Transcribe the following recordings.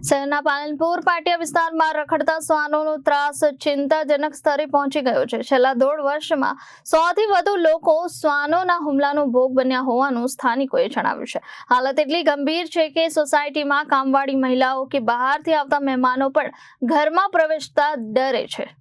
શહેરના પાલનપુર પાટિયા વિસ્તારમાં રખડતા શ્વાનોનો ત્રાસ ચિંતાજનક સ્તરે પહોંચી ગયો છે। છેલ્લા 1.5 વર્ષમાં 100 થી વધુ લોકો શ્વાનોના હુમલાનો ભોગ બન્યા હોવાનું સ્થાનિકોએ જણાવ્યું છે। હાલત એટલી ગંભીર છે કે સોસાયટીમાં કામવાળી મહિલાઓ કે બહારથી આવતા મહેમાનો પણ ઘરમાં પ્રવેશતા ડરે છે।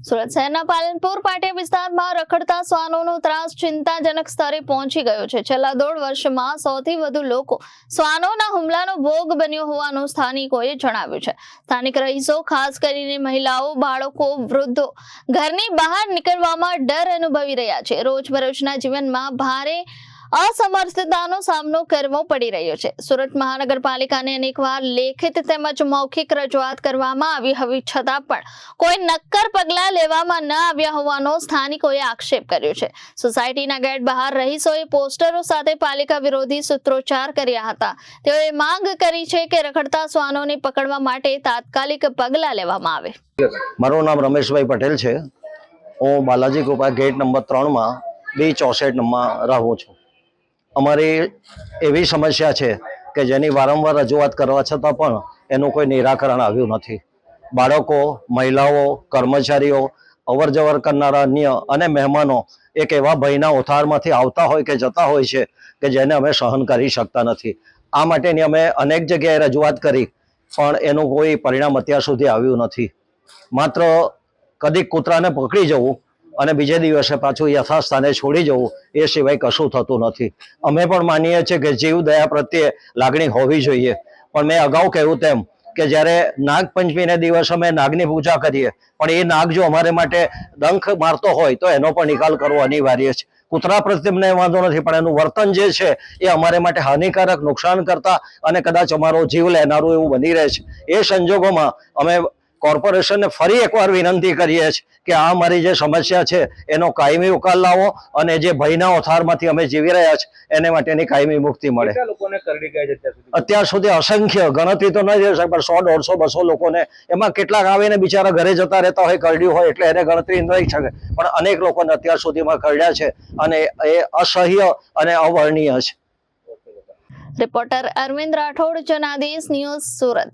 સુરત શહેરના પાલનપુર પાટિયા વિસ્તારમાં રખડતા શ્વાનોનો ત્રાસ ચિંતાજનક સ્તરે પહોંચી ગયો છે। છેલ્લા 1.5 વર્ષમાં 100 થી વધુ લોકો શ્વાનોના હુમલાનો ભોગ બન્યો હોવાનું સ્થાનિકોએ જણાવ્યું છે। સ્થાનિક રહીશો, ખાસ કરીને મહિલાઓ, બાળકો, વૃદ્ધો ઘરની બહાર નીકળવામાં ડર અનુભવી રહ્યા છે। રોજબરોજના જીવનમાં ભારે અસમર્થતાનો સામનો કરવો પડી રહ્યો છે। સુરત મહાનગરપાલિકાને અનેકવાર લેખિત તેમજ મૌખિક રજૂઆત કરવામાં આવી હોવા છતાં પણ કોઈ નક્કર પગલાં લેવામાં ન આવ્યા હોવાનો સ્થાનિકોએ આક્ષેપ કર્યો છે। સોસાયટીના ગેટ બહાર રહીશોએ પોસ્ટરો સાથે પાલિકા વિરોધી સૂત્રોચ્ચાર કર્યા હતા। તેઓએ માંગ કરી છે કે રખડતા શ્વાનોને પકડવા માટે તાત્કાલિક પગલાં લેવામાં આવે। મારું નામ રમેશભાઈ પટેલ છે। હું બાલાજી કૃપા ગેટ નંબર 3 માં B64 નંબરમાં રહું છું। અમારી એવી સમસ્યા છે કે જેની વારંવાર રજૂઆત કરવા છતાં પણ એનું કોઈ નિરાકરણ આવ્યું નથી। બાળકો, મહિલાઓ, કર્મચારીઓ, અવરજવર કરનારા અન્ય અને મહેમાનો એક એવા ભયના ઓથારમાંથી આવતા હોય કે જતા હોય છે કે જેને અમે સહન કરી શકતા નથી। આ માટેની અમે અનેક જગ્યાએ રજૂઆત કરી પણ એનું કોઈ પરિણામ અત્યાર સુધી આવ્યું નથી। માત્ર કદી કૂતરાને પકડી જવું અને બીજે દિવસે પાછું યથાસ્થાને છોડી જવું એ સિવાય કશું થતું નથી। અમે પણ માનીએ છીએ કે જીવ દયા પ્રત્યે લાગણી હોવી જોઈએ, પણ મેં અગાઉ કહ્યું તેમ કે જ્યારે નાગપંચમીને દિવસે અમે નાગની પૂજા કરીએ પણ એ નાગ જો અમારે માટે ડંખ મારતો હોય તો એનો પણ નિકાલ કરવો અનિવાર્ય છે। કૂતરા પ્રત્યે મને વાંધો નથી પણ એનું વર્તન જે છે એ અમારે માટે હાનિકારક, નુકસાન કરતા અને કદાચ અમારો જીવ લેનારું એવું બની રહે છે। એ સંજોગોમાં અમે કોર્પોરેશનને ફરી એકવાર વિનંતી કરીએ છીએ કે આ અમારી જે સમસ્યા છે એનો કાયમી ઉકેલ લાવો અને જે ભયના ઓથારમાંથી અમે જીવી રહ્યા છીએ એને માટેની કાયમી મુક્તિ મળે। અત્યાર સુધી અસંખ્ય, ગણતરી તો નહીં શકે પણ 100, 150, 200 લોકોને, એમાં કેટલાક આવીને બિચારા ઘરે જતા રહેતા હોય, કરડ્યું હોય એટલે એને ગણતરી નહીં શકે પણ અનેક લોકોને અત્યાર સુધીમાં કરડ્યા છે અને એ અસહ્ય અને અવર્ણનીય છે। Reporter Arvind Rathod, Janadesh news, Surat.